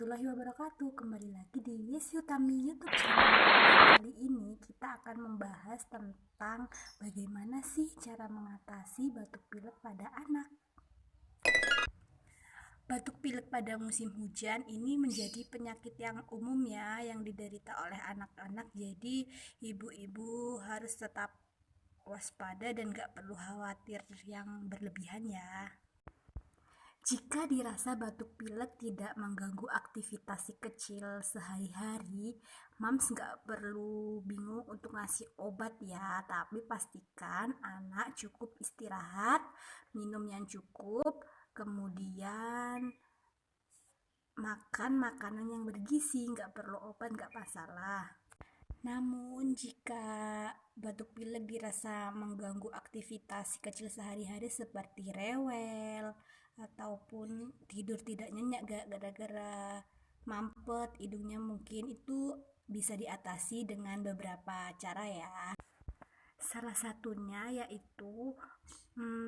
warahmatullahi wabarakatuh. Kembali lagi di Yesi Utami YouTube channel. Kali ini kita akan membahas tentang bagaimana sih cara mengatasi batuk pilek pada anak. Batuk pilek pada musim hujan ini menjadi penyakit yang umum ya, yang diderita oleh anak-anak. Jadi ibu-ibu harus tetap waspada dan gak perlu khawatir yang berlebihan ya. Jika dirasa batuk pilek tidak mengganggu aktivitas si kecil sehari-hari, mams nggak perlu bingung untuk ngasih obat ya, tapi pastikan anak cukup istirahat, minum yang cukup, kemudian makan makanan yang bergizi, nggak perlu obat, nggak masalah. Namun jika batuk pilek dirasa mengganggu aktivitas si kecil sehari-hari seperti rewel ataupun tidur tidak nyenyak gara-gara mampet hidungnya, mungkin itu bisa diatasi dengan beberapa cara ya. Salah satunya yaitu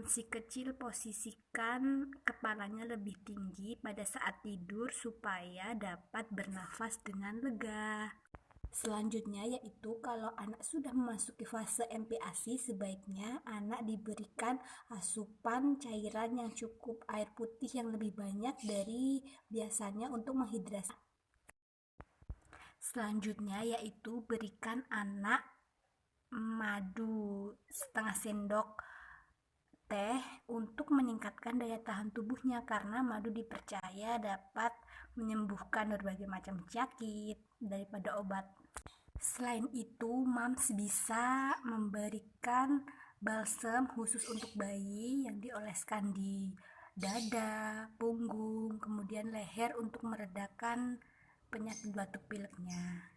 si kecil posisikan kepalanya lebih tinggi pada saat tidur supaya dapat bernafas dengan lega. Selanjutnya yaitu kalau anak sudah memasuki fase MPASI, sebaiknya anak diberikan asupan cairan yang cukup air putih yang lebih banyak dari biasanya untuk menghidrasi. Selanjutnya yaitu berikan anak madu setengah sendok teh untuk meningkatkan daya tahan tubuhnya, karena madu dipercaya dapat menyembuhkan berbagai macam penyakit daripada obat. Selain itu, mams bisa memberikan balsem khusus untuk bayi yang dioleskan di dada, punggung, kemudian leher untuk meredakan penyakit batuk pileknya.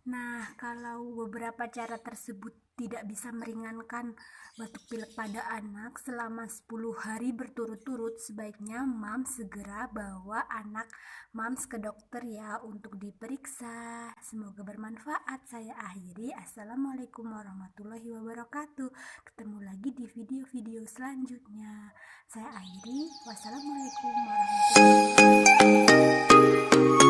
Nah, kalau beberapa cara tersebut tidak bisa meringankan batuk pilek pada anak selama 10 hari berturut-turut, sebaiknya mams segera bawa anak mams ke dokter ya untuk diperiksa. Semoga bermanfaat. Saya akhiri. Assalamualaikum warahmatullahi wabarakatuh. Ketemu lagi di video-video selanjutnya. Saya akhiri. Wassalamualaikum warahmatullahi wabarakatuh.